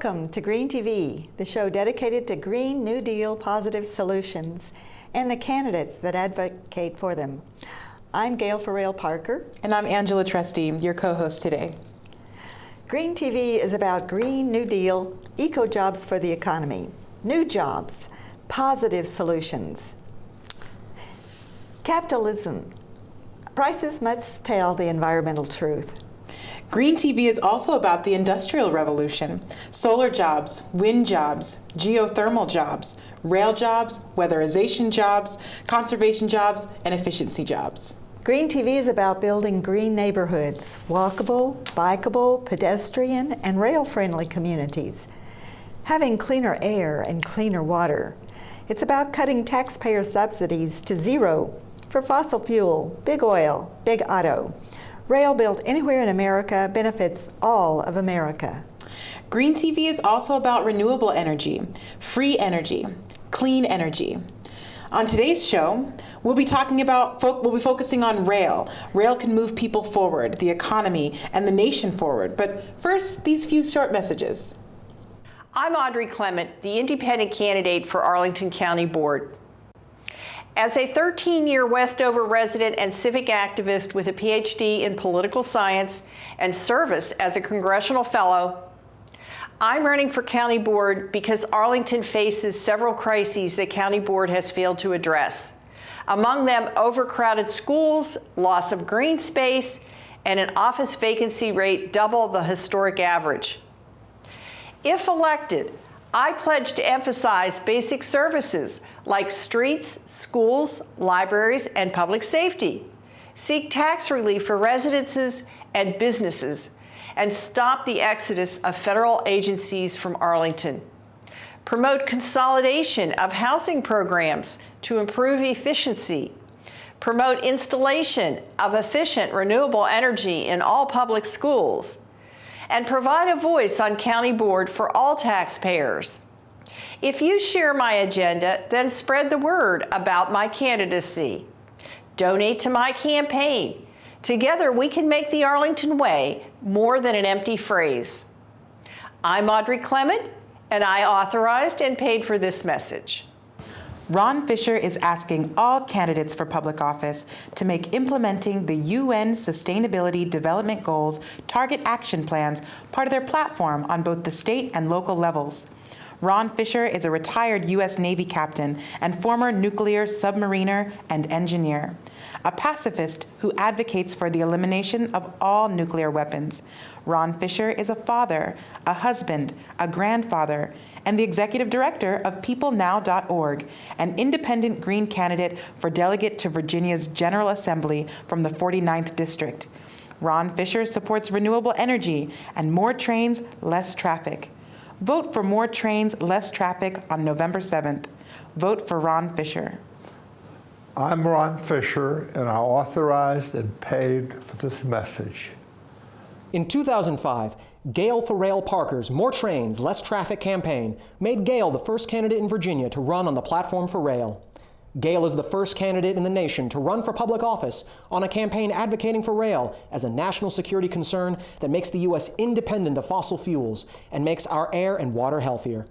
Welcome to Green TV, the show dedicated to Green New Deal positive solutions and the candidates that advocate for them. I'm Gail Parker. And I'm Angela Trustee, your co-host today. Green TV is about Green New Deal, eco-jobs for the economy, new jobs, positive solutions. Capitalism. Prices must tell the environmental truth. Green TV is also about the Industrial Revolution, solar jobs, wind jobs, geothermal jobs, rail jobs, weatherization jobs, conservation jobs, and efficiency jobs. Green TV is about building green neighborhoods, walkable, bikeable, pedestrian, and rail-friendly communities, having cleaner air and cleaner water. It's about cutting taxpayer subsidies to zero for fossil fuel, big oil, big auto. Rail built anywhere in America benefits all of America. Green TV is also about renewable energy, free energy, clean energy. On today's show, we'll be focusing on rail. Rail can move people forward, the economy, and the nation forward. But first, these few short messages. I'm Audrey Clement, the independent candidate for Arlington County Board. As a 13-year Westover resident and civic activist with a PhD in political science and service as a congressional fellow, I'm running for County Board because Arlington faces several crises that County Board has failed to address. Among them, overcrowded schools, loss of green space, and an office vacancy rate double the historic average. If elected, I pledge to emphasize basic services like streets, schools, libraries, and public safety, seek tax relief for residences and businesses, and stop the exodus of federal agencies from Arlington. Promote consolidation of housing programs to improve efficiency. Promote installation of efficient renewable energy in all public schools. And provide a voice on County Board for all taxpayers. If you share my agenda, then spread the word about my candidacy. Donate to my campaign. Together we can make the Arlington way more than an empty phrase. I'm Audrey Clement, and I authorized and paid for this message. Ron Fisher is asking all candidates for public office to make implementing the UN Sustainability Development Goals target action plans part of their platform on both the state and local levels. Ron Fisher is a retired U.S. Navy captain and former nuclear submariner and engineer, a pacifist who advocates for the elimination of all nuclear weapons. Ron Fisher is a father, a husband, a grandfather, and the executive director of peoplenow.org, an independent Green candidate for delegate to Virginia's General Assembly from the 49th District. Ron Fisher supports renewable energy and more trains, less traffic. Vote for more trains, less traffic on November 7th. Vote for Ron Fisher. I'm Ron Fisher, and I authorized and paid for this message. In 2005, Gail Parker's More Trains, Less Traffic campaign made Gail the first candidate in Virginia to run on the platform for rail. Gail is the first candidate in the nation to run for public office on a campaign advocating for rail as a national security concern that makes the U.S. independent of fossil fuels and makes our air and water healthier.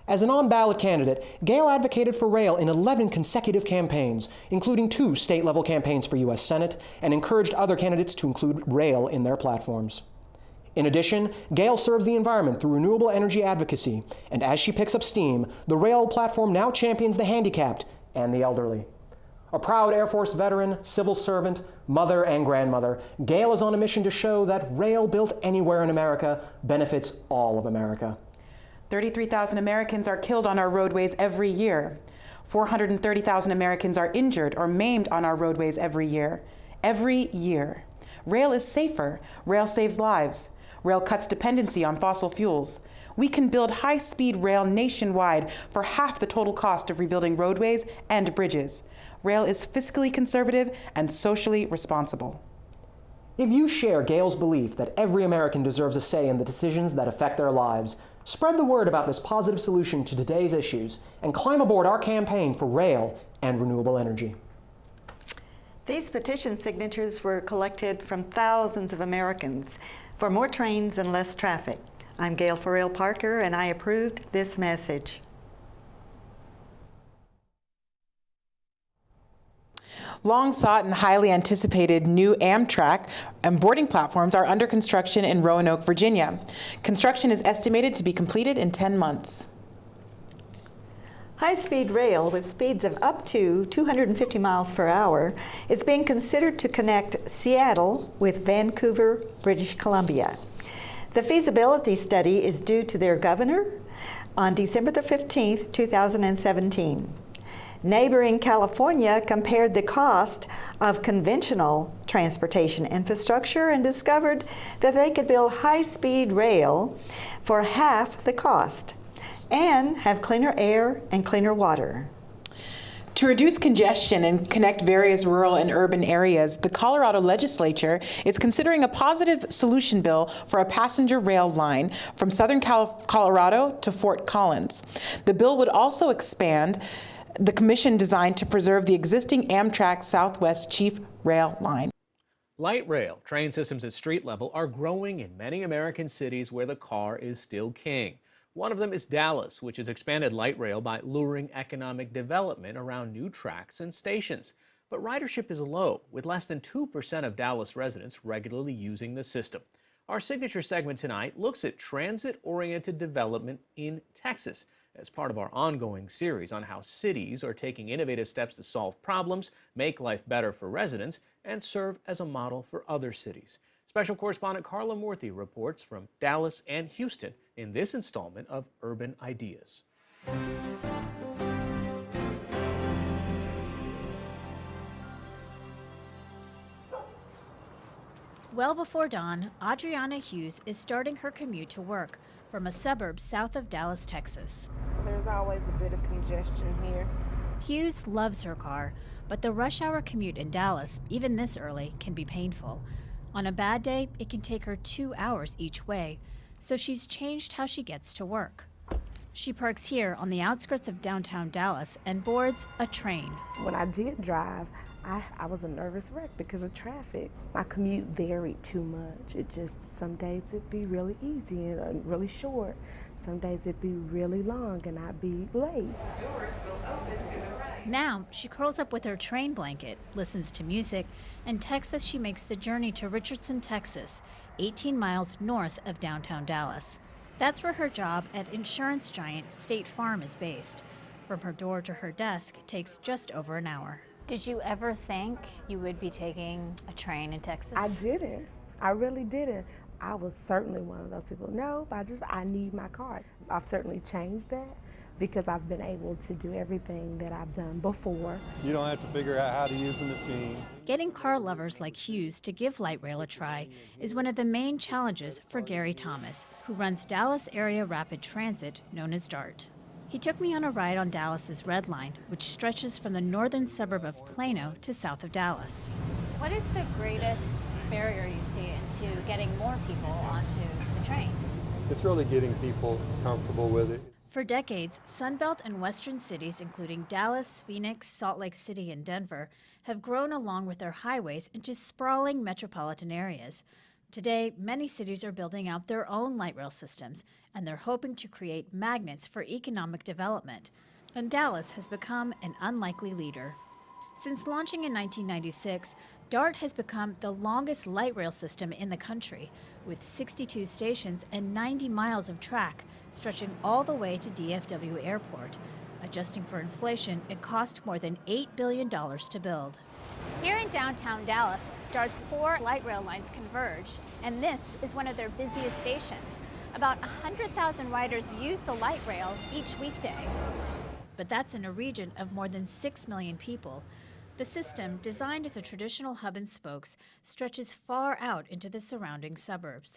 As an on-ballot candidate, Gail advocated for rail in 11 consecutive campaigns, including 2 state-level campaigns for U.S. Senate, and encouraged other candidates to include rail in their platforms. In addition, Gail serves the environment through renewable energy advocacy, and as she picks up steam, the rail platform now champions the handicapped and the elderly. A proud Air Force veteran, civil servant, mother, and grandmother, Gail is on a mission to show that rail built anywhere in America benefits all of America. 33,000 Americans are killed on our roadways every year. 430,000 Americans are injured or maimed on our roadways every year. Every year. Rail is safer. Rail saves lives. Rail cuts dependency on fossil fuels. We can build high-speed rail nationwide for half the total cost of rebuilding roadways and bridges. Rail is fiscally conservative and socially responsible. If you share Gail's belief that every American deserves a say in the decisions that affect their lives, spread the word about this positive solution to today's issues and climb aboard our campaign for rail and renewable energy. These petition signatures were collected from thousands of Americans for more trains and less traffic. I'm Gail Farrell Parker, and I approved this message. Long sought and highly anticipated new Amtrak and boarding platforms are under construction in Roanoke, Virginia. Construction is estimated to be completed in 10 months. High-speed rail with speeds of up to 250 miles per hour is being considered to connect Seattle with Vancouver, British Columbia. The feasibility study is due to their governor on December the 15th, 2017. Neighboring California compared the cost of conventional transportation infrastructure and discovered that they could build high-speed rail for half the cost and have cleaner air and cleaner water. To reduce congestion and connect various rural and urban areas, the Colorado legislature is considering a positive solution bill for a passenger rail line from southern Colorado to Fort Collins. The bill would also expand the commission designed to preserve the existing Amtrak Southwest Chief Rail line. Light rail train systems at street level are growing in many American cities where the car is still king. One of them is Dallas, which has expanded light rail by luring economic development around new tracks and stations. But ridership is low, with less than 2% of Dallas residents regularly using the system. Our signature segment tonight looks at transit-oriented development in Texas as part of our ongoing series on how cities are taking innovative steps to solve problems, make life better for residents, and serve as a model for other cities. Special correspondent Carla Morthy reports from Dallas and Houston in this installment of Urban Ideas. Well before dawn, Adriana Hughes is starting her commute to work from a suburb south of Dallas, Texas. There's always a bit of congestion here. Hughes loves her car, but the rush hour commute in Dallas, even this early, can be painful. On a bad day, it can take her 2 hours each way, so she's changed how she gets to work. She parks here on the outskirts of downtown Dallas and boards a train. When I did drive, I was a nervous wreck because of traffic. My commute varied too much. It just, some days it'd be really easy and really short. Some days it'd be really long and I'd be late. Now, she curls up with her train blanket, listens to music, and texts as she makes the journey to Richardson, Texas, 18 miles north of downtown Dallas. That's where her job at insurance giant State Farm is based. From her door to her desk takes just over an hour. Did you ever think you would be taking a train in Texas? I didn't. I really didn't. I was certainly one of those people. No, I need my car. I've certainly changed that because I've been able to do everything that I've done before. You don't have to figure out how to use the machine. Getting car lovers like Hughes to give light rail a try is one of the main challenges for Gary Thomas, who runs Dallas Area Rapid Transit, known as DART. He took me on a ride on Dallas's Red Line, which stretches from the northern suburb of Plano to south of Dallas. What is the greatest barrier you see into getting more people onto the train? It's really getting people comfortable with it. For decades, Sunbelt and western cities, including Dallas, Phoenix, Salt Lake City, and Denver, have grown along with their highways into sprawling metropolitan areas. Today, many cities are building out their own light rail systems, and they're hoping to create magnets for economic development. And Dallas has become an unlikely leader. Since launching in 1996, DART has become the longest light rail system in the country, with 62 stations and 90 miles of track, stretching all the way to DFW Airport. Adjusting for inflation, it cost more than $8 billion to build. Here in downtown Dallas, DART's 4 light rail lines converge, and this is one of their busiest stations. About 100,000 riders use the light rail each weekday. But that's in a region of more than 6 million people. The system, designed as a traditional hub and spokes, stretches far out into the surrounding suburbs.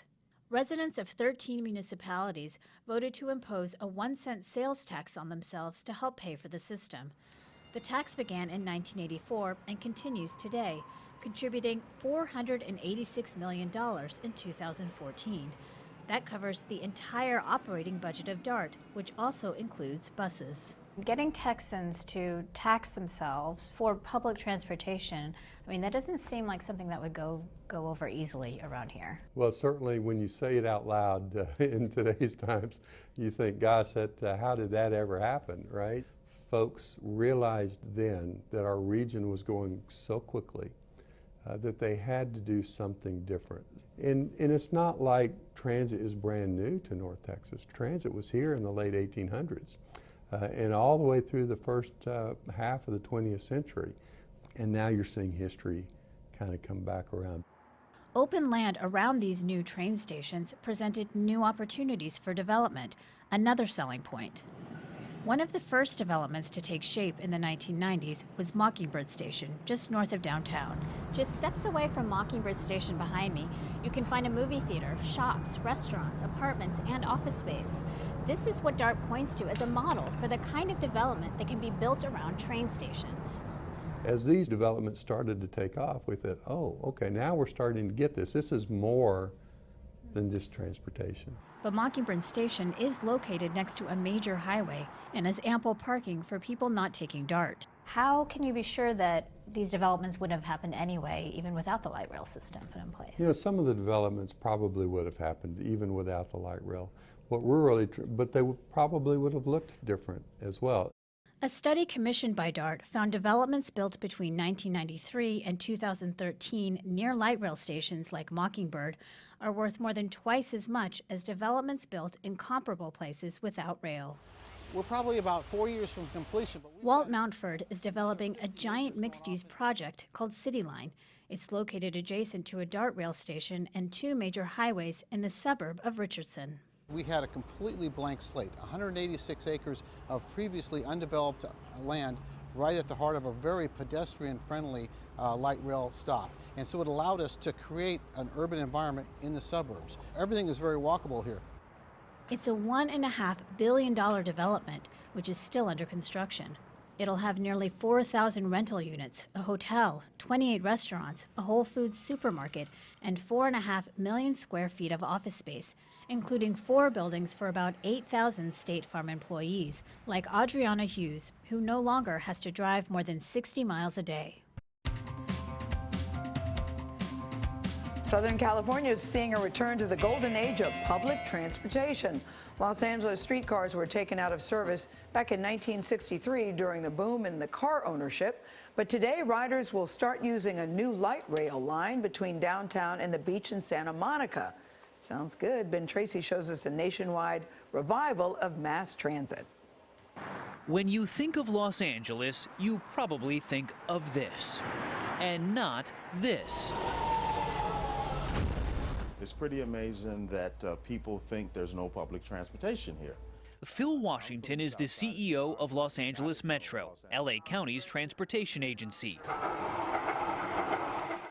Residents of 13 municipalities voted to impose a 1-cent sales tax on themselves to help pay for the system. The tax began in 1984 and continues today, contributing $486 million in 2014. That covers the entire operating budget of DART, which also includes buses. Getting Texans to tax themselves for public transportation, I mean, that doesn't seem like something that would go over easily around here. Well, certainly when you say it out loud in today's times, you think, gosh, how did that ever happen, right? Folks realized then that our region was going so quickly that they had to do something different. And it's not like transit is brand new to North Texas. Transit was here in the late 1800s. And all the way through the first half of the 20th century. And now you're seeing history kind of come back around. Open land around these new train stations presented new opportunities for development, another selling point. One of the first developments to take shape in the 1990s was Mockingbird Station, just north of downtown. Just steps away from Mockingbird Station behind me, you can find a movie theater, shops, restaurants, apartments, and office space. This is what DART points to as a model for the kind of development that can be built around train stations. As these developments started to take off, we thought, oh, okay, now we're starting to get this. This is more than just transportation. But Mockingbird Station is located next to a major highway and has ample parking for people not taking DART. How can you be sure that these developments wouldn't have happened anyway, even without the light rail system put in place? You know, some of the developments probably would have happened even without the light rail. What we're really, but they probably would have looked different as well. A study commissioned by DART found developments built between 1993 and 2013 near light rail stations like Mockingbird are worth more than twice as much as developments built in comparable places without rail. We're probably about 4 years from completion. But Walt Mountford is developing a giant mixed-use project called CityLine. It's located adjacent to a DART rail station and two major highways in the suburb of Richardson. we had a completely blank slate, 186 acres of previously undeveloped land right at the heart of a very pedestrian-friendly light rail stop. And so it allowed us to create an urban environment in the suburbs. Everything is very walkable here. It's a $1.5 billion development, which is still under construction. It'll have nearly 4,000 rental units, a hotel, 28 restaurants, a Whole Foods supermarket, and 4.5 million square feet of office space, including 4 buildings for about 8,000 State Farm employees, like Adriana Hughes, who no longer has to drive more than 60 miles a day. Southern California is seeing a return to the golden age of public transportation. Los Angeles streetcars were taken out of service back in 1963 during the boom in the car ownership. But today, riders will start using a new light rail line between downtown and the beach in Santa Monica. Sounds good. Ben Tracy shows us a nationwide revival of mass transit. When you think of Los Angeles, you probably think of this, and not this. It's pretty amazing that people think there's no public transportation here. Phil Washington is the CEO of Los Angeles Metro, LA County's transportation agency.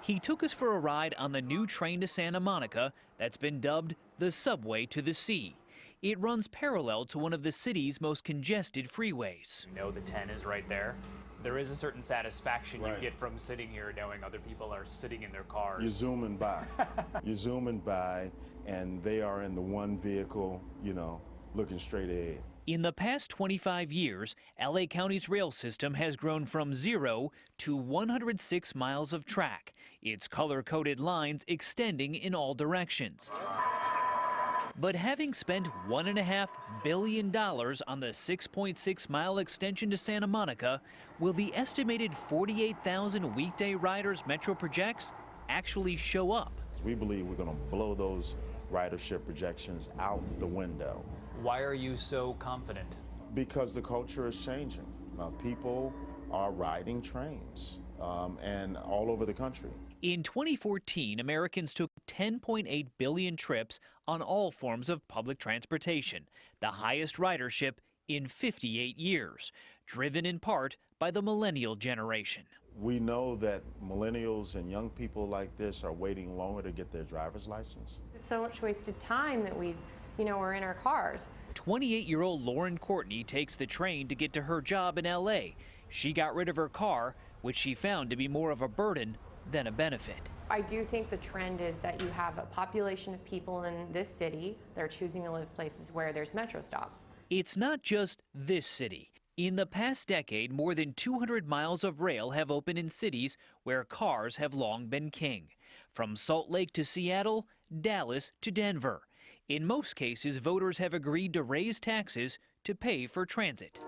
He took us for a ride on the new train to Santa Monica that's been dubbed the subway to the sea. It runs parallel to one of the city's most congested freeways. You know the 10 is right there. There is a certain satisfaction you get from sitting here knowing other people are sitting in their cars. You're zooming by. You're zooming by, and they are in the one vehicle, you know, looking straight ahead. In the past 25 years, LA County's rail system has grown from 0 to 106 miles of track, its color-coded lines extending in all directions. But having spent $1.5 billion on the 6.6-mile extension to Santa Monica, will the estimated 48,000 weekday riders Metro projects actually show up? We believe we're going to blow those ridership projections out the window. Why are you so confident? Because the culture is changing. People are riding trains and all over the country. In 2014, Americans took 10.8 billion trips on all forms of public transportation, the highest ridership in 58 years, driven in part by the millennial generation. We know that millennials and young people like this are waiting longer to get their driver's license. It's so much wasted time that we're in our cars. 28-year-old Lauren Courtney takes the train to get to her job in LA. She got rid of her car, which she found to be more of a burden than a benefit. I do think the trend is that you have a population of people in this city that are choosing to live places where there's metro stops. It's not just this city. In the past decade, more than 200 miles of rail have opened in cities where cars have long been king. From Salt Lake to Seattle, Dallas to Denver. In most cases, voters have agreed to raise taxes to pay for transit.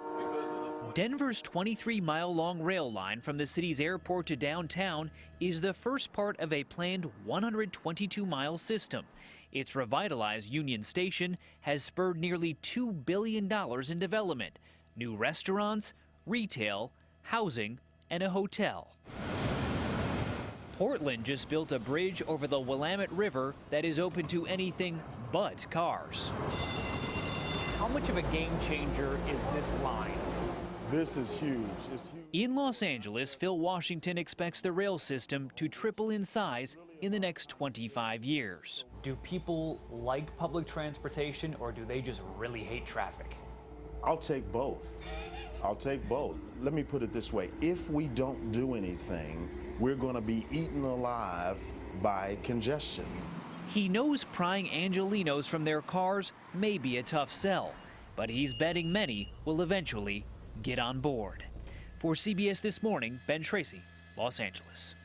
Denver's 23-mile-long rail line from the city's airport to downtown is the first part of a planned 122-mile system. Its revitalized Union Station has spurred nearly $2 billion in development, new restaurants, retail, housing, and a hotel. Portland just built a bridge over the Willamette River that is open to anything but cars. How much of a game changer is this line? This is huge. It's huge. In Los Angeles, Phil Washington expects the rail system to triple in size in the next 25 years. Do people like public transportation, or do they just really hate traffic? I'll take both. I'll take both. Let me put it this way. If we don't do anything, we're going to be eaten alive by congestion. He knows prying Angelinos from their cars may be a tough sell, but he's betting many will eventually get on board. For CBS This Morning, Ben Tracy, Los Angeles.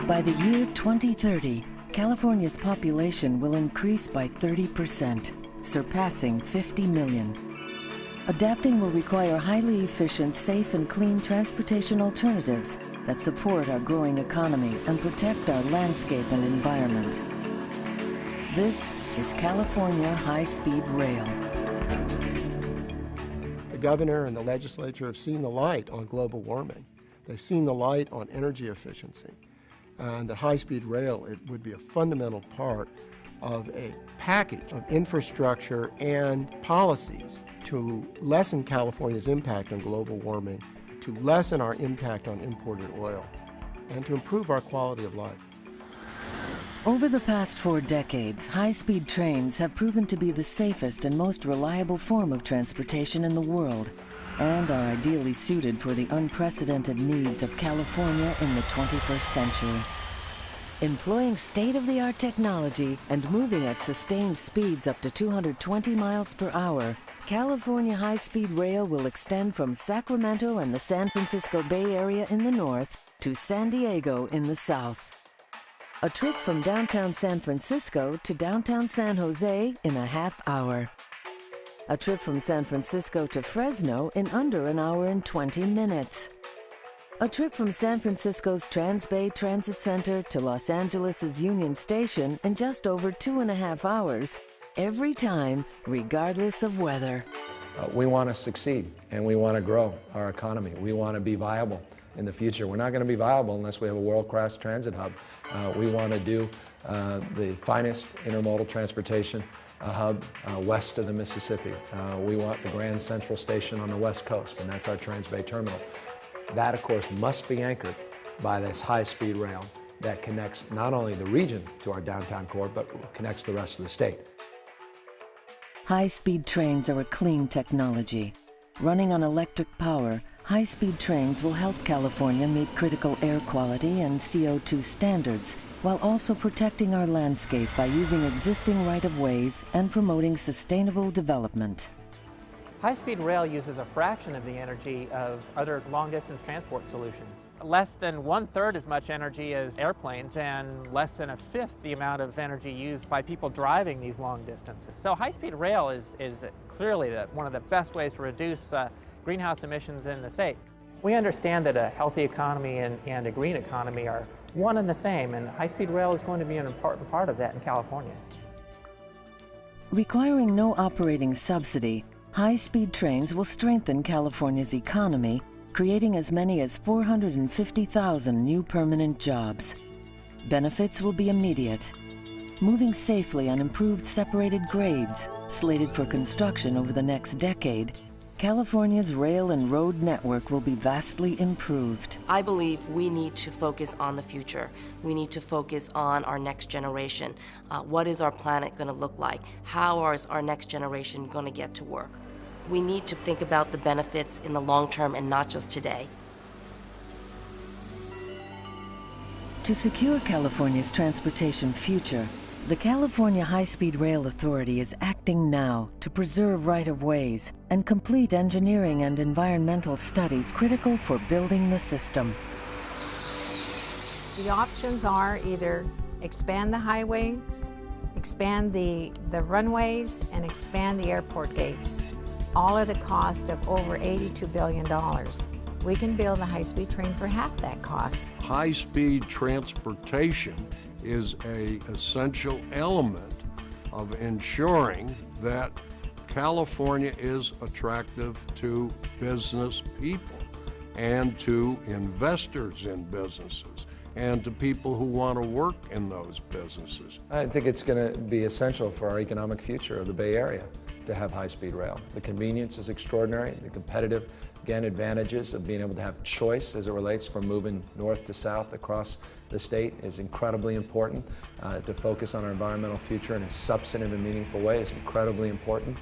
By the year 2030, California's population will increase by 30%, surpassing 50 million. Adapting will require highly efficient, safe and clean transportation alternatives that support our growing economy and protect our landscape and environment. This is California High-Speed Rail. The governor and the legislature have seen the light on global warming. They've seen the light on energy efficiency. And that high-speed rail, it would be a fundamental part of a package of infrastructure and policies to lessen California's impact on global warming, to lessen our impact on imported oil, and to improve our quality of life. Over the past 4 decades, high-speed trains have proven to be the safest and most reliable form of transportation in the world, and are ideally suited for the unprecedented needs of California in the 21st century. Employing state-of-the-art technology and moving at sustained speeds up to 220 miles per hour, California High-Speed Rail will extend from Sacramento and the San Francisco Bay Area in the north to San Diego in the south. A trip from downtown San Francisco to downtown San Jose in a half hour. A trip from San Francisco to Fresno in under an hour and 20 minutes. A trip from San Francisco's Transbay Transit Center to Los Angeles' Union Station in just over 2.5 hours, every time, regardless of weather. We want to succeed, and we want to grow our economy. We want to be viable in the future. We're not going to be viable unless we have a world-class transit hub. We want to do the finest intermodal transportation hub west of the Mississippi. We want the Grand Central Station on the west coast, and that's our Transbay Terminal. That, of course, must be anchored by this high-speed rail that connects not only the region to our downtown core, but connects the rest of the state. High-speed trains are a clean technology. Running on electric power, high-speed trains will help California meet critical air quality and CO2 standards, while also protecting our landscape by using existing right-of-ways and promoting sustainable development. High-speed rail uses a fraction of the energy of other long-distance transport solutions. Less than 1/3 as much energy as airplanes and less than 1/5 the amount of energy used by people driving these long distances. So high-speed rail is clearly one of the best ways to reduce greenhouse emissions in the state. We understand that a healthy economy and a green economy are one and the same, and high-speed rail is going to be an important part of that in California. Requiring no operating subsidy, high-speed trains will strengthen California's economy, creating as many as 450,000 new permanent jobs. Benefits will be immediate. Moving safely on improved separated grades, slated for construction over the next decade, California's rail and road network will be vastly improved. I believe we need to focus on the future. We need to focus on our next generation. What is our planet going to look like? How is our next generation going to get to work? We need to think about the benefits in the long term and not just today. To secure California's transportation future, the California High-Speed Rail Authority is acting now to preserve right-of-ways and complete engineering and environmental studies critical for building the system. The options are either expand the highways, expand the runways, and expand the airport gates, all at a cost of over $82 billion. We can build a high-speed train for half that cost. High-speed transportation is an essential element of ensuring that California is attractive to business people and to investors in businesses and to people who want to work in those businesses. I think it's going to be essential for our economic future of the Bay Area to have high-speed rail. The convenience is extraordinary. The competitive, again, advantages of being able to have choice as it relates from moving north to south across the state is incredibly important. To focus on our environmental future in a substantive and meaningful way is incredibly important.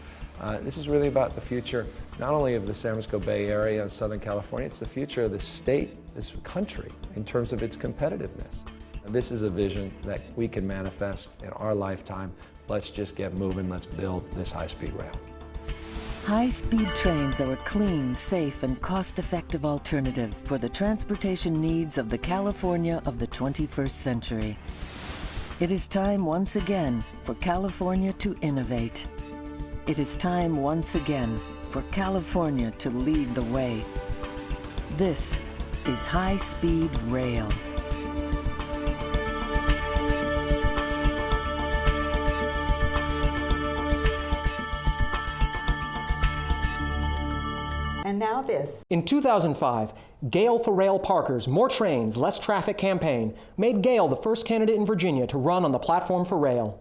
This is really about the future not only of the San Francisco Bay Area and Southern California, it's the future of the state, this country, in terms of its competitiveness. And this is a vision that we can manifest in our lifetime. Let's just get moving, let's build this high-speed rail. High-speed trains are a clean, safe, and cost-effective alternative for the transportation needs of the California of the 21st century. It is time once again for California to innovate. It is time once again for California to lead the way. This is high-speed rail. And now this. In 2005, Gail for Rail Parker's More Trains, Less Traffic campaign made Gail the first candidate in Virginia to run on the platform for rail.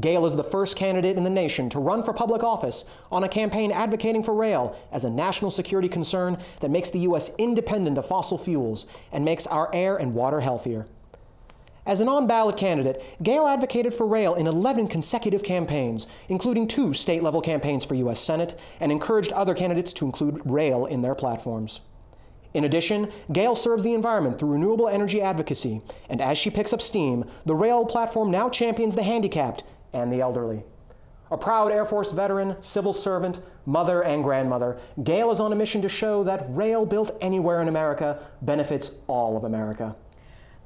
Gail is the first candidate in the nation to run for public office on a campaign advocating for rail as a national security concern that makes the U.S. independent of fossil fuels and makes our air and water healthier. As an on-ballot candidate, Gail advocated for rail in 11 consecutive campaigns, including 2 state-level campaigns for U.S. Senate, and encouraged other candidates to include rail in their platforms. In addition, Gail serves the environment through renewable energy advocacy, and as she picks up steam, the rail platform now champions the handicapped and the elderly. A proud Air Force veteran, civil servant, mother, and grandmother, Gail is on a mission to show that rail built anywhere in America benefits all of America.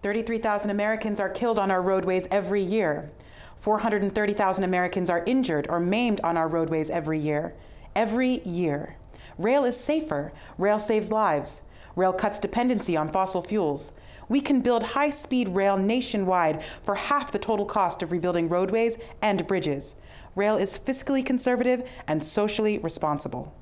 33,000 Americans are killed on our roadways every year. 430,000 Americans are injured or maimed on our roadways every year. Every year. Rail is safer. Rail saves lives. Rail cuts dependency on fossil fuels. We can build high-speed rail nationwide for half the total cost of rebuilding roadways and bridges. Rail is fiscally conservative and socially responsible.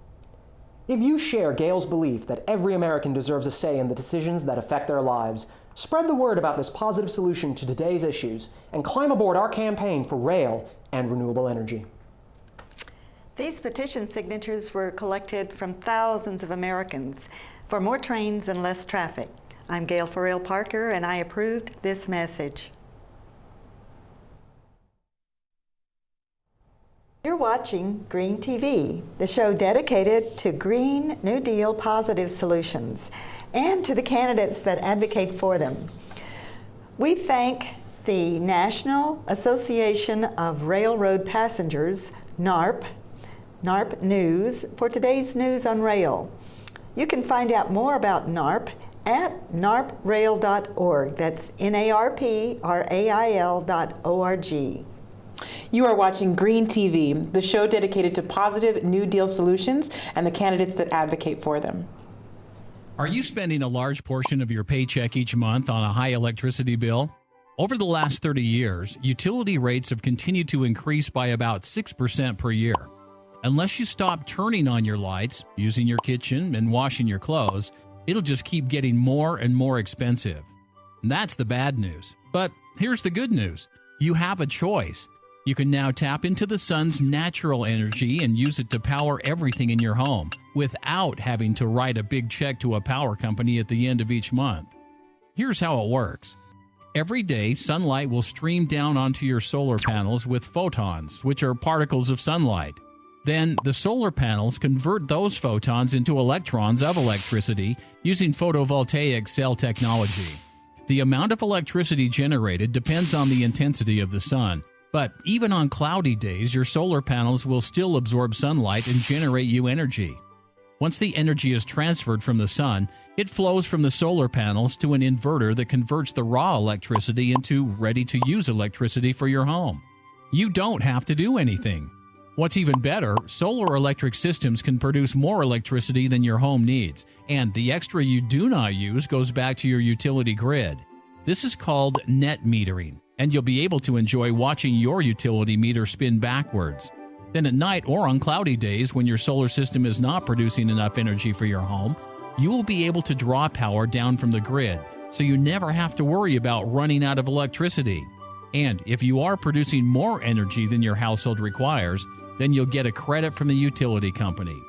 If you share Gail's belief that every American deserves a say in the decisions that affect their lives, spread the word about this positive solution to today's issues and climb aboard our campaign for rail and renewable energy. These petition signatures were collected from thousands of Americans for more trains and less traffic. I'm Gail for Rail Parker, and I approved this message. You're watching Green TV, the show dedicated to Green New Deal positive solutions and to the candidates that advocate for them. We thank the National Association of Railroad Passengers, NARP News, for today's news on rail. You can find out more about NARP at narprail.org. That's NARPRAIL.org. You are watching Green TV, the show dedicated to positive New Deal solutions and the candidates that advocate for them. Are you spending a large portion of your paycheck each month on a high electricity bill? Over the last 30 years, utility rates have continued to increase by about 6% per year. Unless you stop turning on your lights, using your kitchen, and washing your clothes, it'll just keep getting more and more expensive. And that's the bad news. But here's the good news. You have a choice. You can now tap into the sun's natural energy and use it to power everything in your home without having to write a big check to a power company at the end of each month. Here's how it works. Every day, sunlight will stream down onto your solar panels with photons, which are particles of sunlight. Then the solar panels convert those photons into electrons of electricity using photovoltaic cell technology. The amount of electricity generated depends on the intensity of the sun, but even on cloudy days, your solar panels will still absorb sunlight and generate you energy. Once the energy is transferred from the sun, it flows from the solar panels to an inverter that converts the raw electricity into ready-to-use electricity for your home. You don't have to do anything. What's even better, solar electric systems can produce more electricity than your home needs, and the extra you do not use goes back to your utility grid. This is called net metering, and you'll be able to enjoy watching your utility meter spin backwards. Then at night or on cloudy days when your solar system is not producing enough energy for your home, you will be able to draw power down from the grid, so you never have to worry about running out of electricity. And if you are producing more energy than your household requires, then you'll get a credit from the utility company.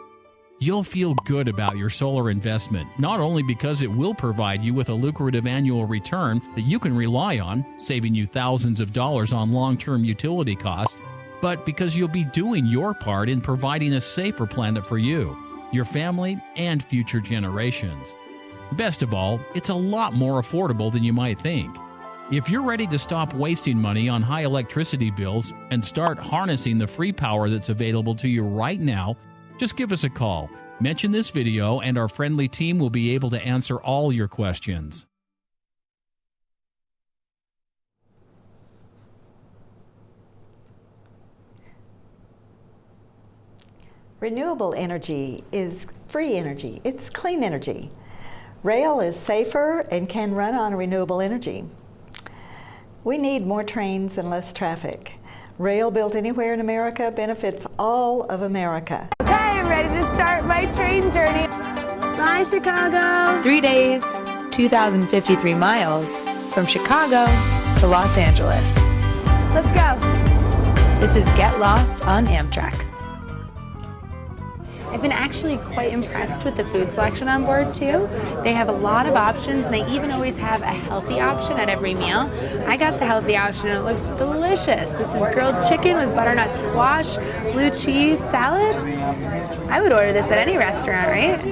You'll feel good about your solar investment, not only because it will provide you with a lucrative annual return that you can rely on, saving you thousands of dollars on long-term utility costs, but because you'll be doing your part in providing a safer planet for you, your family, and future generations. Best of all, it's a lot more affordable than you might think. If you're ready to stop wasting money on high electricity bills and start harnessing the free power that's available to you right now, just give us a call. Mention this video and our friendly team will be able to answer all your questions. Renewable energy is free energy. It's clean energy. Rail is safer and can run on renewable energy. We need more trains and less traffic. Rail built anywhere in America benefits all of America. Okay, I'm ready to start my train journey. Bye, Chicago. 3 days, 2,053 miles from Chicago to Los Angeles. Let's go. This is Get Lost on Amtrak. I've been actually quite impressed with the food selection on board too. They have a lot of options, and they even always have a healthy option at every meal. I got the healthy option and it looks delicious. This is grilled chicken with butternut squash, blue cheese, salad. I would order this at any restaurant, right?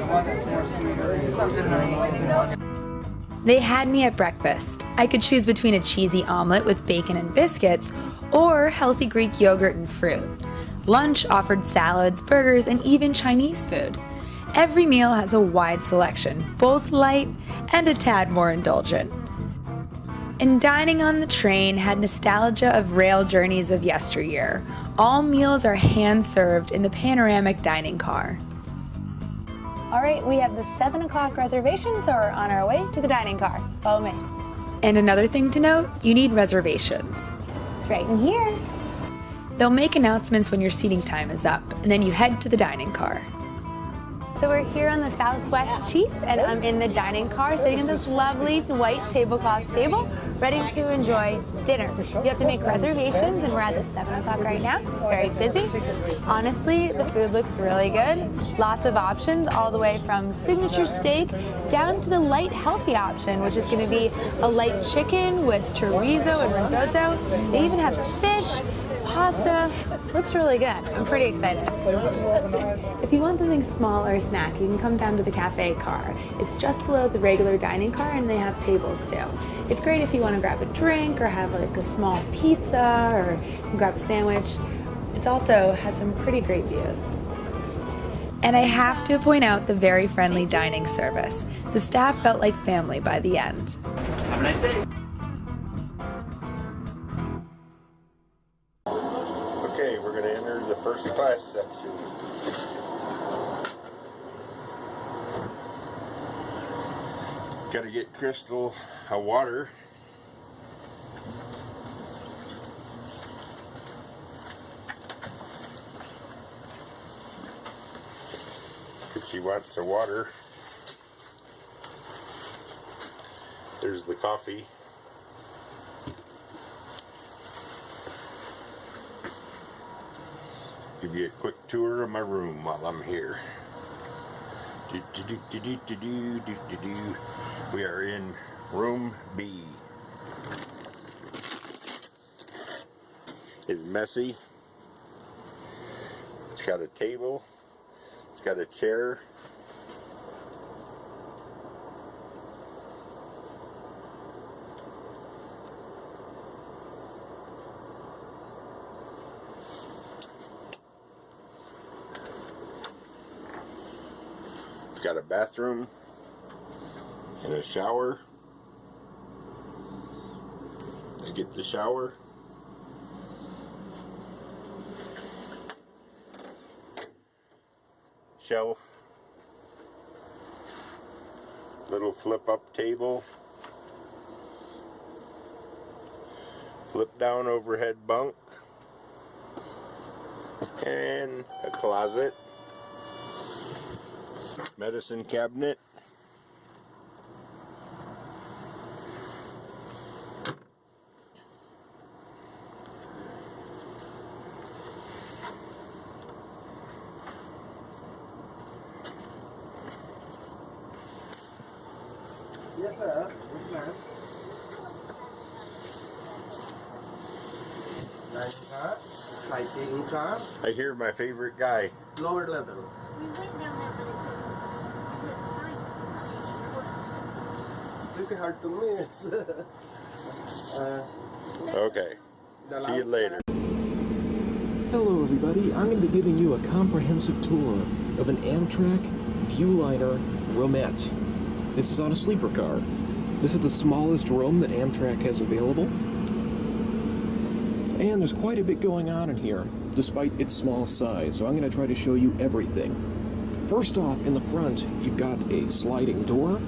They had me at breakfast. I could choose between a cheesy omelet with bacon and biscuits or healthy Greek yogurt and fruit. Lunch offered salads, burgers, and even Chinese food. Every meal has a wide selection, both light and a tad more indulgent. And dining on the train had nostalgia of rail journeys of yesteryear. All meals are hand-served in the panoramic dining car. All right, we have the 7 o'clock reservation, so we're on our way to the dining car. Follow me. And another thing to note, you need reservations. It's right in here. They'll make announcements when your seating time is up, and then you head to the dining car. So we're here on the Southwest Chief, and I'm in the dining car, sitting in this lovely white tablecloth table, ready to enjoy dinner. You have to make reservations, and we're at the 7 o'clock right now. Very busy. Honestly, the food looks really good. Lots of options, all the way from signature steak down to the light, healthy option, which is going to be a light chicken with chorizo and risotto. They even have fish, pasta. Looks really good. I'm pretty excited. If you want something small or a snack, you can come down to the cafe car. It's just below the regular dining car, and they have tables too. It's great if you want to grab a drink or have like a small pizza or grab a sandwich. It also has some pretty great views. And I have to point out the very friendly dining service. The staff felt like family by the end. Have a nice day. Okay, we're going to enter the first class section. Got to get Crystal a water. If she wants a water. There's the coffee. Give you a quick tour of my room while I'm here. We are in room B. It's messy. It's It's got a table. It's got a chair. It's got a bathroom and a shower. I get the shower. Shelf. Little flip-up table. Flip-down overhead bunk. And a closet. Medicine cabinet. Yes, sir. Yes, ma'am. Nice car. Exciting car. I hear my favorite guy. Lower level. We went down there, but Pretty hard to miss. Okay. See you later. Hello everybody, I'm going to be giving you a comprehensive tour of an Amtrak Viewliner Romette. This is on a sleeper car. This is the smallest room that Amtrak has available. And there's quite a bit going on in here, despite its small size, so I'm going to try to show you everything. First off, in the front, you've got a sliding door.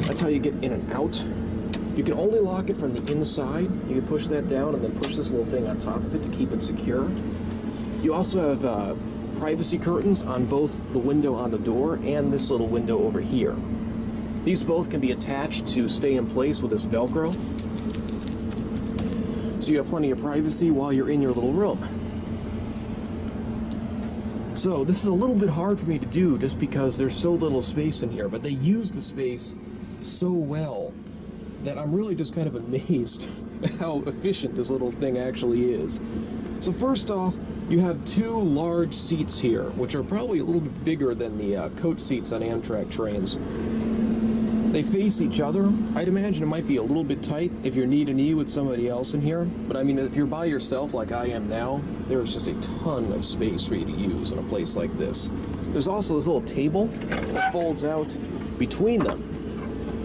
That's how you get in and out. You can only lock it from the inside. You can push that down and then push this little thing on top of it to keep it secure. You also have privacy curtains on both the window on the door and this little window over here. These both can be attached to stay in place with this Velcro. So you have plenty of privacy while you're in your little room. So this is a little bit hard for me to do just because there's so little space in here, but they use the space so well that I'm really just kind of amazed at how efficient this little thing actually is. So first off, you have two large seats here, which are probably a little bit bigger than the coach seats on Amtrak trains. They face each other. I'd imagine it might be a little bit tight if you're knee to knee with somebody else in here, but I mean, if you're by yourself like I am now, there's just a ton of space for you to use in a place like this. There's also this little table that folds out between them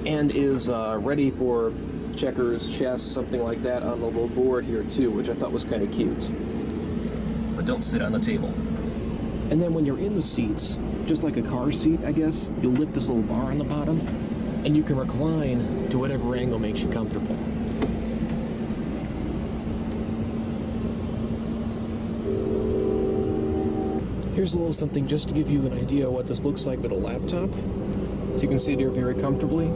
and is ready for checkers, chess, something like that on the little board here too, which I thought was kind of cute. But don't sit on the table. And then when you're in the seats, just like a car seat, I guess, you'll lift this little bar on the bottom, and you can recline to whatever angle makes you comfortable. Here's a little something just to give you an idea of what this looks like with a laptop. So you can sit here very comfortably,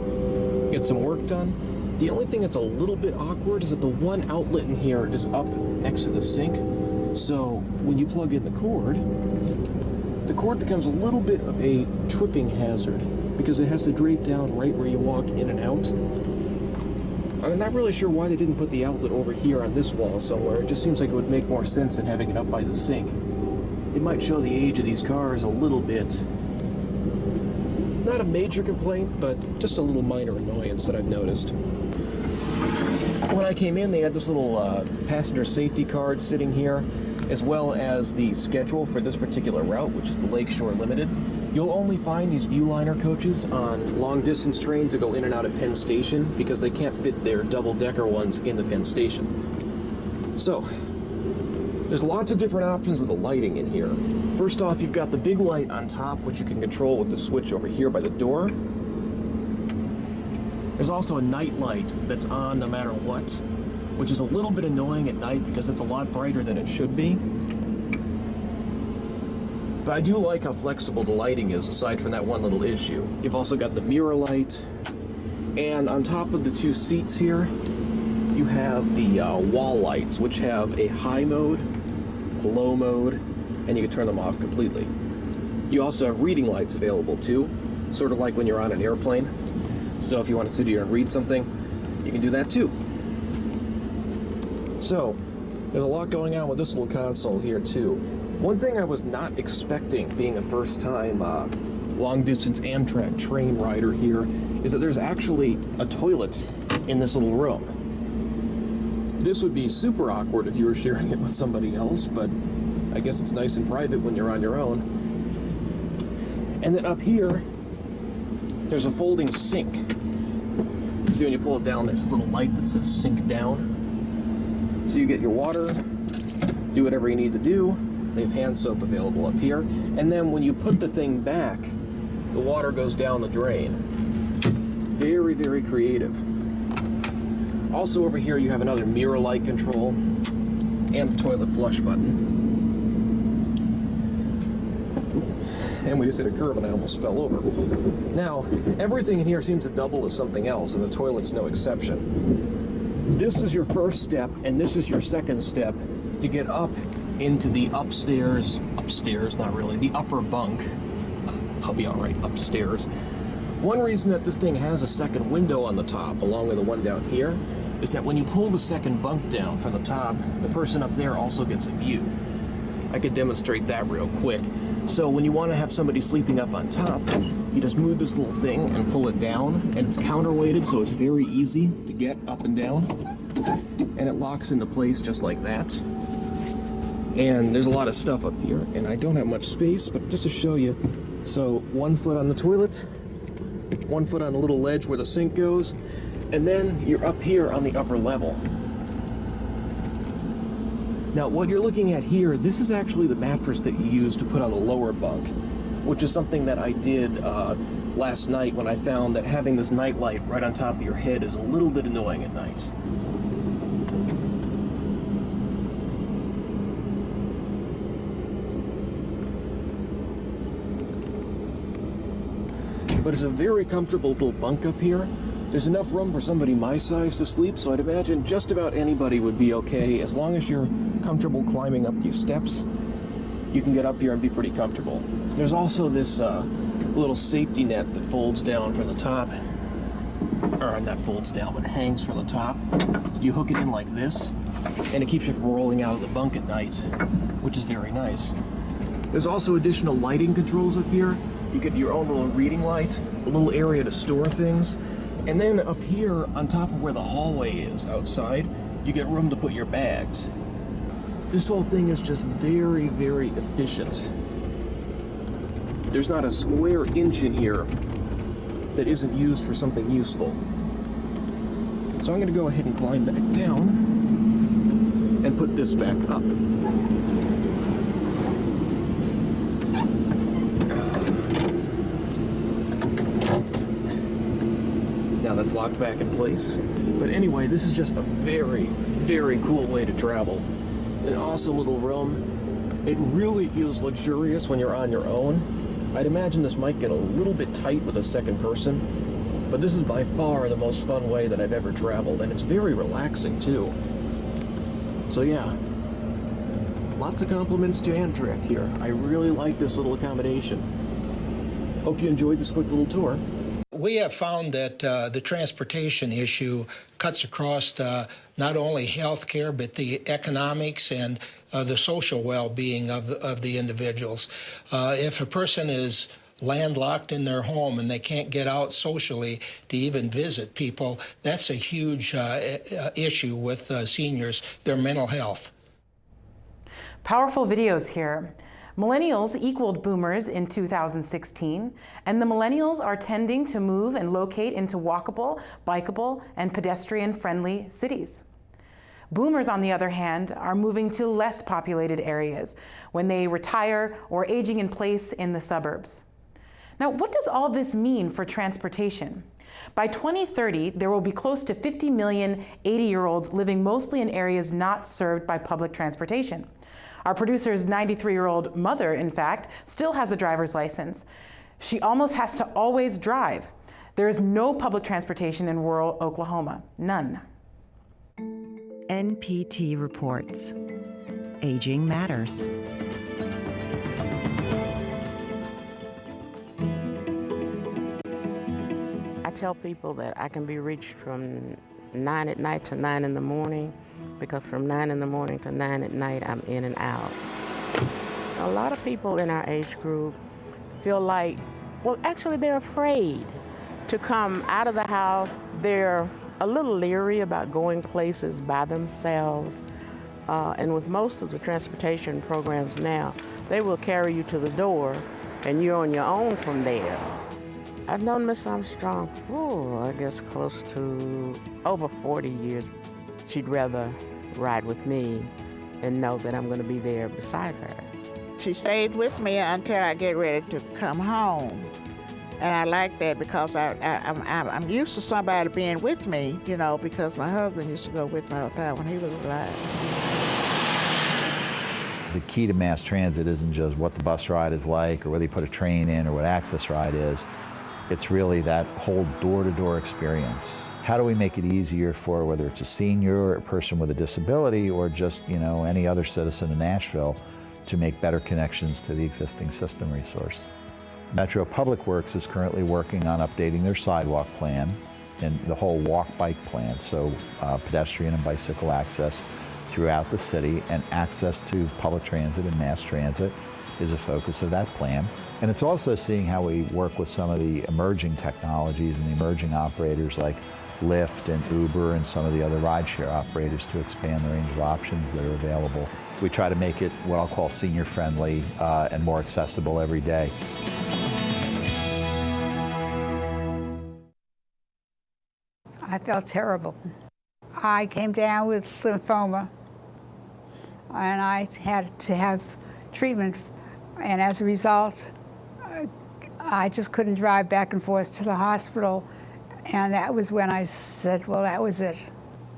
get some work done. The only thing that's a little bit awkward is that the one outlet in here is up next to the sink. So when you plug in the cord becomes a little bit of a tripping hazard because it has to drape down right where you walk in and out. I'm not really sure why they didn't put the outlet over here on this wall somewhere. It just seems like it would make more sense than having it up by the sink. It might show the age of these cars a little bit. Not a major complaint, but just a little minor annoyance that I've noticed. When I came in, they had this little passenger safety card sitting here, as well as the schedule for this particular route, which is the Lakeshore Limited. You'll only find these Viewliner coaches on long-distance trains that go in and out of Penn Station because they can't fit their double-decker ones in the Penn Station. So, there's lots of different options with the lighting in here. First off, you've got the big light on top, which you can control with the switch over here by the door. There's also a night light that's on no matter what, which is a little bit annoying at night because it's a lot brighter than it should be. But I do like how flexible the lighting is, aside from that one little issue. You've also got the mirror light, and on top of the two seats here, you have the wall lights, which have a high mode, a low mode, and you can turn them off completely. You also have reading lights available too, sort of like when you're on an airplane. So if you want to sit here and read something, you can do that too. So, there's a lot going on with this little console here too. One thing I was not expecting, being a first-time long-distance Amtrak train rider here, is that there's actually a toilet in this little room. This would be super awkward if you were sharing it with somebody else, but I guess it's nice and private when you're on your own. And then up here, there's a folding sink. See, when you pull it down, there's a little light that says sink down. So you get your water, do whatever you need to do. They have hand soap available up here. And then when you put the thing back, the water goes down the drain. Very, very creative. Also over here you have another mirror light control and the toilet flush button. And we just hit a curb and I almost fell over. Now, everything in here seems to double as something else, and the toilet's no exception. This is your first step, and this is your second step to get up into the upstairs, not really, the upper bunk. I'll be alright upstairs. One reason that this thing has a second window on the top, along with the one down here, is that when you pull the second bunk down from the top, the person up there also gets a view. I could demonstrate that real quick. So when you want to have somebody sleeping up on top, you just move this little thing and pull it down, and it's counterweighted, so it's very easy to get up and down, and it locks into place just like that. And there's a lot of stuff up here, and I don't have much space, but just to show you, so 1 foot on the toilet, 1 foot on the little ledge where the sink goes, and then you're up here on the upper level. Now, what you're looking at here, this is actually the mattress that you use to put on the lower bunk, which is something that I did last night when I found that having this night light right on top of your head is a little bit annoying at night. But it's a very comfortable little bunk up here. There's enough room for somebody my size to sleep, so I'd imagine just about anybody would be okay. As long as you're comfortable climbing up these steps, you can get up here and be pretty comfortable. There's also this little safety net that folds down from the top, or not folds down, but hangs from the top. So you hook it in like this, and it keeps you from rolling out of the bunk at night, which is very nice. There's also additional lighting controls up here. You get your own little reading light, a little area to store things. And then up here, on top of where the hallway is outside, you get room to put your bags. This whole thing is just very, very efficient. There's not a square inch in here that isn't used for something useful. So I'm going to go ahead and climb back down and put this back up. Now that's locked back in place. But anyway, this is just a very, very cool way to travel. An awesome little room. It really feels luxurious when you're on your own. I'd imagine this might get a little bit tight with a second person, but this is by far the most fun way that I've ever traveled, and it's very relaxing too. So yeah, lots of compliments to Amtrak here. I really like this little accommodation. Hope you enjoyed this quick little tour. We have found that the transportation issue cuts across not only health care, but the economics and the social well-being of the individuals. If a person is landlocked in their home and they can't get out socially to even visit people, that's a huge issue with seniors, their mental health. Powerful videos here. Millennials equaled boomers in 2016, and the millennials are tending to move and locate into walkable, bikeable, and pedestrian-friendly cities. Boomers, on the other hand, are moving to less populated areas when they retire or aging in place in the suburbs. Now, what does all this mean for transportation? By 2030, there will be close to 50 million 80-year-olds living mostly in areas not served by public transportation. Our producer's 93-year-old mother, in fact, still has a driver's license. She almost has to always drive. There is no public transportation in rural Oklahoma. None. NPT reports. Aging matters. I tell people that I can be reached from 9 at night to 9 in the morning, because from 9 in the morning to 9 at night, I'm in and out. A lot of people in our age group feel like, well, actually they're afraid to come out of the house. They're a little leery about going places by themselves. And with most of the transportation programs now, they will carry you to the door and you're on your own from there. I've known Miss Armstrong, I guess close to over 40 years. She'd rather ride with me and know that I'm going to be there beside her. She stayed with me until I get ready to come home. And I like that because I'm used to somebody being with me, you know, because my husband used to go with me all the time when he was alive. The key to mass transit isn't just what the bus ride is like or whether you put a train in or what access ride is. It's really that whole door-to-door experience. How do we make it easier for whether it's a senior or a person with a disability or just, you know, any other citizen in Nashville to make better connections to the existing system resource? Metro Public Works is currently working on updating their sidewalk plan and the whole walk-bike plan, so pedestrian and bicycle access throughout the city, and access to public transit and mass transit is a focus of that plan. And it's also seeing how we work with some of the emerging technologies and the emerging operators like Lyft and Uber and some of the other rideshare operators to expand the range of options that are available. We try to make it what I'll call senior-friendly and more accessible every day. I felt terrible. I came down with lymphoma, and I had to have treatment, and as a result, I just couldn't drive back and forth to the hospital, and that was when I said, well, that was it.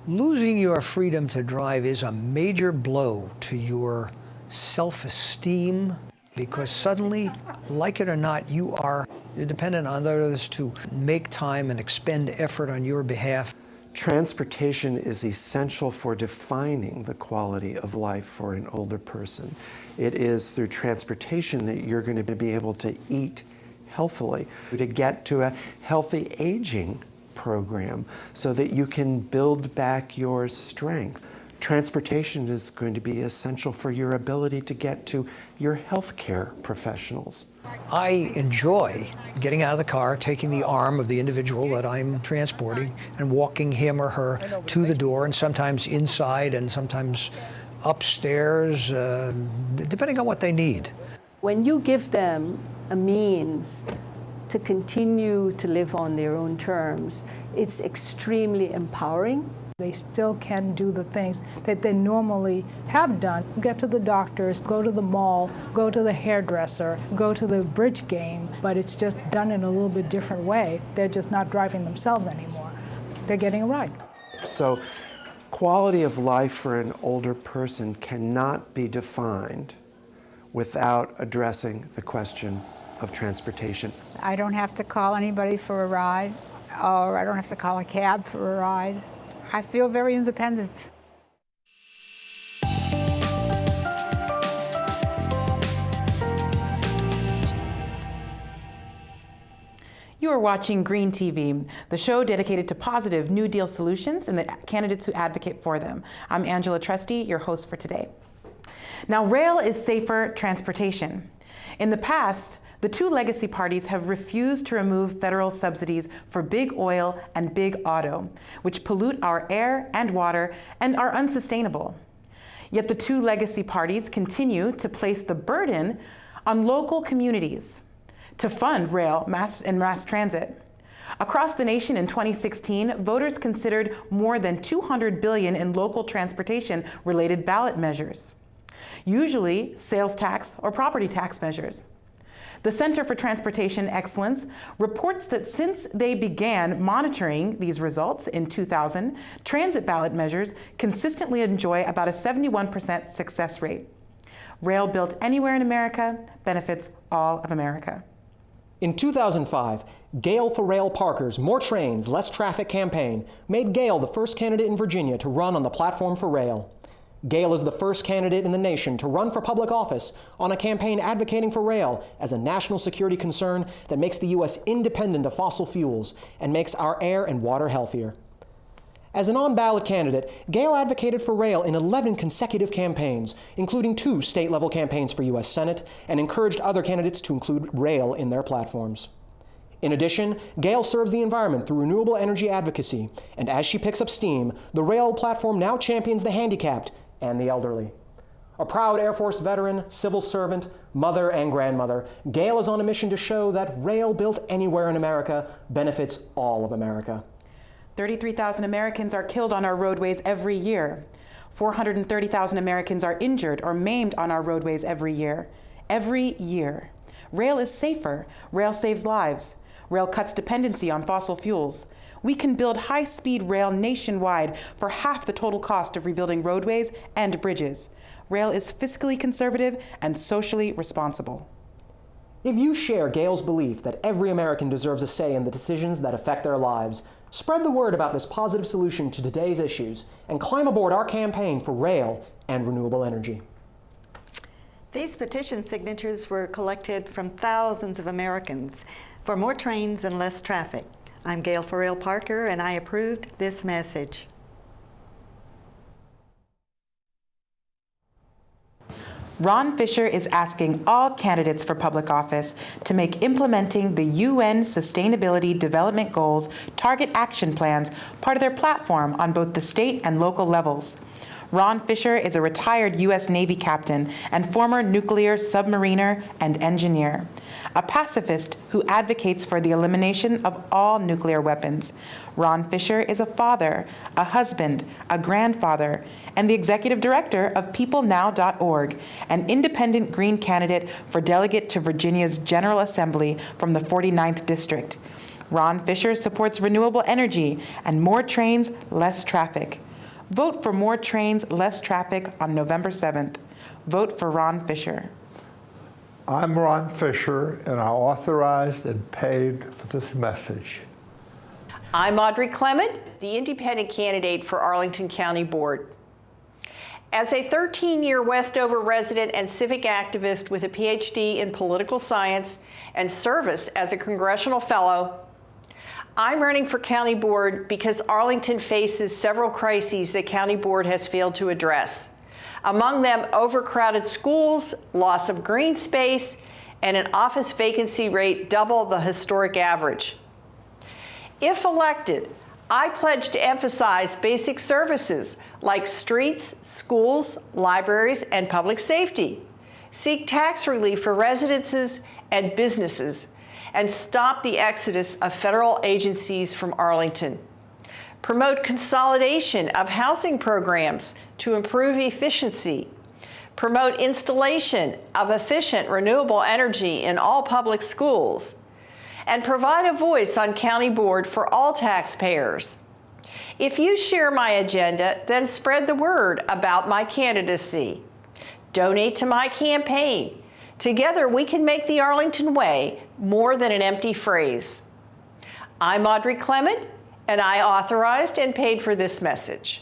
Losing your freedom to drive is a major blow to your self-esteem, because suddenly, like it or not, you're dependent on others to make time and expend effort on your behalf. Transportation is essential for defining the quality of life for an older person. It is through transportation that you're going to be able to eat healthily, to get to a healthy aging program so that you can build back your strength. Transportation is going to be essential for your ability to get to your healthcare professionals. I enjoy getting out of the car, taking the arm of the individual that I'm transporting and walking him or her to the door, and sometimes inside and sometimes upstairs, depending on what they need. When you give them a means to continue to live on their own terms, it's extremely empowering. They still can do the things that they normally have done. Get to the doctors, go to the mall, go to the hairdresser, go to the bridge game, but it's just done in a little bit different way. They're just not driving themselves anymore. They're getting a ride. So quality of life for an older person cannot be defined without addressing the question of transportation. I don't have to call anybody for a ride, or I don't have to call a cab for a ride. I feel very independent. You are watching Green TV, the show dedicated to positive New Deal solutions and the candidates who advocate for them. I'm Angela Trusty, your host for today. Now, rail is safer transportation. In the past, the two legacy parties have refused to remove federal subsidies for big oil and big auto, which pollute our air and water and are unsustainable. Yet the two legacy parties continue to place the burden on local communities to fund rail and mass transit. Across the nation in 2016, voters considered more than $200 billion in local transportation-related ballot measures, usually sales tax or property tax measures. The Center for Transportation Excellence reports that since they began monitoring these results in 2000, transit ballot measures consistently enjoy about a 71% success rate. Rail built anywhere in America benefits all of America. In 2005, Gail for Rail Parker's More Trains, Less Traffic campaign made Gail the first candidate in Virginia to run on the platform for rail. Gail is the first candidate in the nation to run for public office on a campaign advocating for rail as a national security concern that makes the U.S. independent of fossil fuels and makes our air and water healthier. As an on-ballot candidate, Gail advocated for rail in 11 consecutive campaigns, including 2 state-level campaigns for U.S. Senate, and encouraged other candidates to include rail in their platforms. In addition, Gail serves the environment through renewable energy advocacy, and as she picks up steam, the rail platform now champions the handicapped and the elderly. A proud Air Force veteran, civil servant, mother, and grandmother, Gail is on a mission to show that rail built anywhere in America benefits all of America. 33,000 Americans are killed on our roadways every year. 430,000 Americans are injured or maimed on our roadways every year. Every year. Rail is safer. Rail saves lives. Rail cuts dependency on fossil fuels. We can build high-speed rail nationwide for half the total cost of rebuilding roadways and bridges. Rail is fiscally conservative and socially responsible. If you share Gail's belief that every American deserves a say in the decisions that affect their lives, spread the word about this positive solution to today's issues and climb aboard our campaign for rail and renewable energy. These petition signatures were collected from thousands of Americans for more trains and less traffic. I'm Gail Farrell Parker, and I approved this message. Ron Fisher is asking all candidates for public office to make implementing the UN Sustainability Development Goals target action plans part of their platform on both the state and local levels. Ron Fisher is a retired U.S. Navy captain and former nuclear submariner and engineer, a pacifist who advocates for the elimination of all nuclear weapons. Ron Fisher is a father, a husband, a grandfather, and the executive director of PeopleNow.org, an independent Green candidate for delegate to Virginia's General Assembly from the 49th District. Ron Fisher supports renewable energy and more trains, less traffic. Vote for more trains, less traffic on November 7th. Vote for Ron Fisher. I'm Ron Fisher, and I authorized and paid for this message. I'm Audrey Clement, the independent candidate for Arlington County Board. As a 13-year Westover resident and civic activist with a PhD in political science and service as a congressional fellow, I'm running for County Board because Arlington faces several crises that County Board has failed to address. Among them, overcrowded schools, loss of green space, and an office vacancy rate double the historic average. If elected, I pledge to emphasize basic services like streets, schools, libraries, and public safety, seek tax relief for residences and businesses, and stop the exodus of federal agencies from Arlington. Promote consolidation of housing programs to improve efficiency. Promote installation of efficient renewable energy in all public schools. And provide a voice on County Board for all taxpayers. If you share my agenda, then spread the word about my candidacy. Donate to my campaign. Together, we can make the Arlington Way more than an empty phrase. I'm Audrey Clement, and I authorized and paid for this message.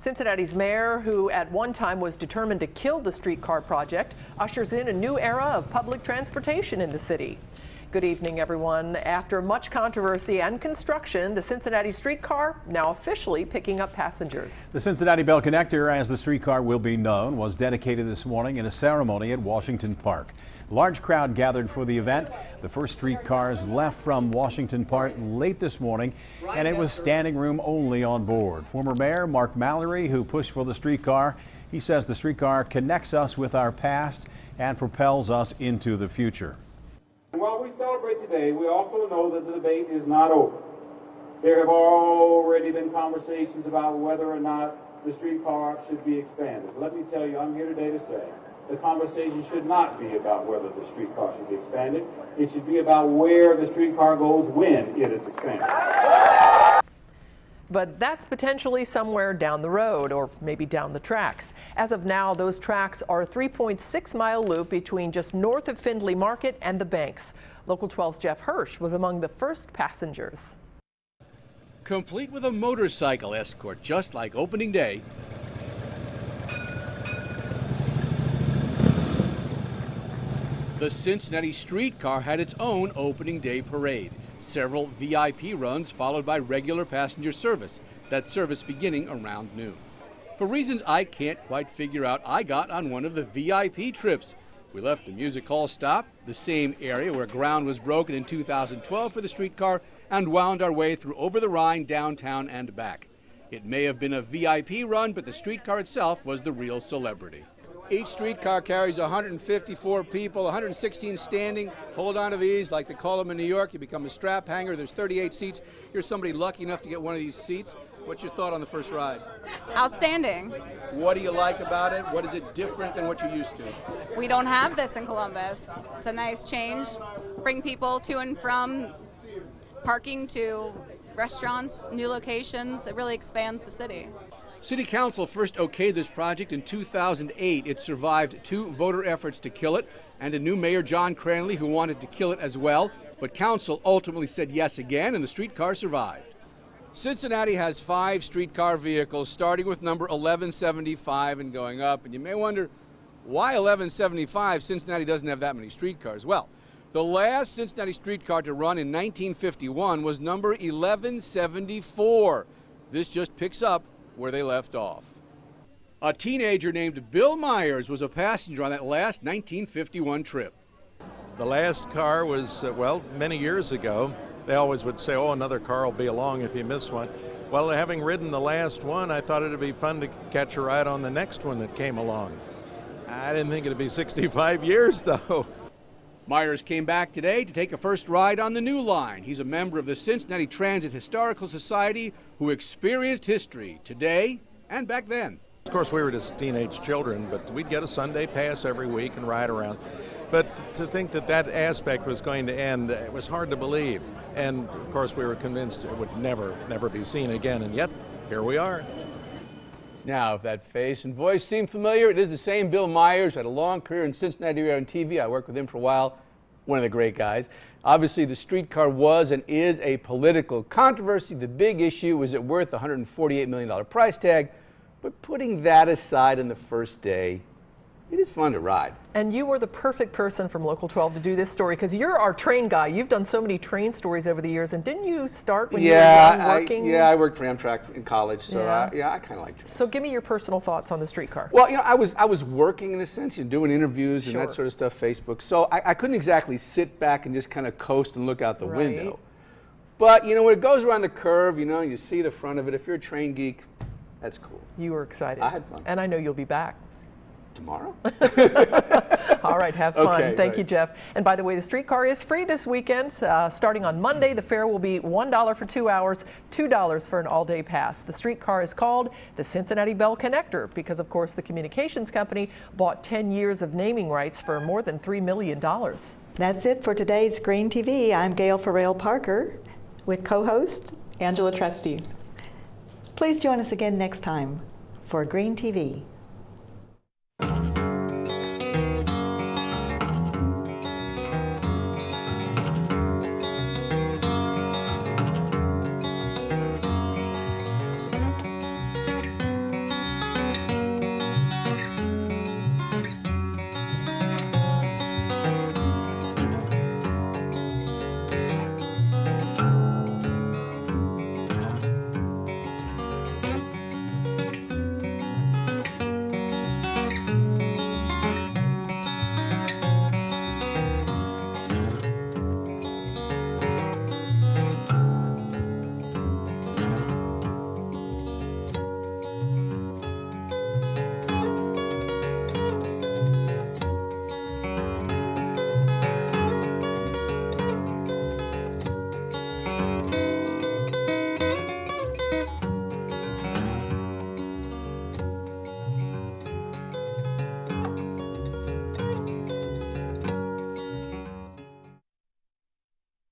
Cincinnati's mayor, who at one time was determined to kill the streetcar project, ushers in a new era of public transportation in the city. Good evening, everyone. After much controversy and construction, the Cincinnati streetcar now officially picking up passengers. The Cincinnati Bell Connector, as the streetcar will be known, was dedicated this morning in a ceremony at Washington Park. A large crowd gathered for the event. The first streetcars left from Washington Park late this morning, and it was standing room only on board. Former Mayor Mark Mallory, who pushed for the streetcar, he says the streetcar connects us with our past and propels us into the future. While we celebrate today, we also know that the debate is not over. There have already been conversations about whether or not the streetcar should be expanded. Let me tell you, I'm here today to say the conversation should not be about whether the streetcar should be expanded. It should be about where the streetcar goes when it is expanded. But that's potentially somewhere down the road, or maybe down the tracks. As of now, those tracks are a 3.6-mile loop between just north of Findlay Market and the banks. Local 12's Jeff Hirsch was among the first passengers. Complete with a motorcycle escort, just like opening day. The Cincinnati streetcar had its own opening day parade. Several VIP runs followed by regular passenger service. That service beginning around noon. For reasons I can't quite figure out, I got on one of the VIP trips. We left the music hall stop, the same area where ground was broken in 2012 for the streetcar, and wound our way through over the Rhine, downtown, and back. It may have been a VIP run, but the streetcar itself was the real celebrity. Each streetcar carries 154 people, 116 standing. Hold on to these like they call them in New York. You become a strap hanger. There's 38 seats. You're somebody lucky enough to get one of these seats. What's your thought on the first ride? Outstanding. What do you like about it? What is it different than what you're used to? We don't have this in Columbus. It's a nice change. Bring people to and from parking to restaurants, new locations. It really expands the city. City Council first okayed this project in 2008. It survived 2 voter efforts to kill it and a new mayor, John Cranley, who wanted to kill it as well. But Council ultimately said yes again, and the streetcar survived. Cincinnati has 5 streetcar vehicles, starting with number 1175 and going up. And you may wonder, why 1175? Cincinnati doesn't have that many streetcars. Well, the last Cincinnati streetcar to run in 1951 was number 1174. This just picks up where they left off. A teenager named Bill Myers was a passenger on that last 1951 trip. The last car was, well, many years ago. They always would say, oh, another car will be along if you miss one. Well, having ridden the last one, I thought it would be fun to catch a ride on the next one that came along. I didn't think it would be 65 years, though. Myers came back today to take a first ride on the new line. He's a member of the Cincinnati Transit Historical Society who experienced history today and back then. Of course, we were just teenage children, but we'd get a Sunday pass every week and ride around. But to think that that aspect was going to end, it was hard to believe. And, of course, we were convinced it would never be seen again, and yet, here we are. Now, if that face and voice seem familiar, it is the same Bill Myers. Had a long career in Cincinnati radio and TV. I worked with him for a while. One of the great guys. Obviously, the streetcar was and is a political controversy. The big issue, was it worth the $148 million price tag? But putting that aside in the first day, it is fun to ride. And you were the perfect person from Local 12 to do this story, because you're our train guy. You've done so many train stories over the years, and didn't you start when you were young working? I worked for Amtrak in college, so I kind of like trains. So give me your personal thoughts on the streetcar. Well, I was working in a sense, doing interviews and that sort of stuff, Facebook. So I couldn't exactly sit back and just kind of coast and look out the window. But when it goes around the curve, you see the front of it. If you're a train geek, that's cool. You were excited. I had fun. And I know you'll be back. Tomorrow? All right, have fun. Okay, Thank you, Jeff. And by the way, the streetcar is free this weekend. Starting on Monday, the fare will be $1 for 2 hours, $2 for an all-day pass. The streetcar is called the Cincinnati Bell Connector because, of course, the communications company bought 10 years of naming rights for more than $3 million. That's it for today's Green TV. I'm Gail Farrell-Parker with co-host Angela Trusty. Please join us again next time for Green TV.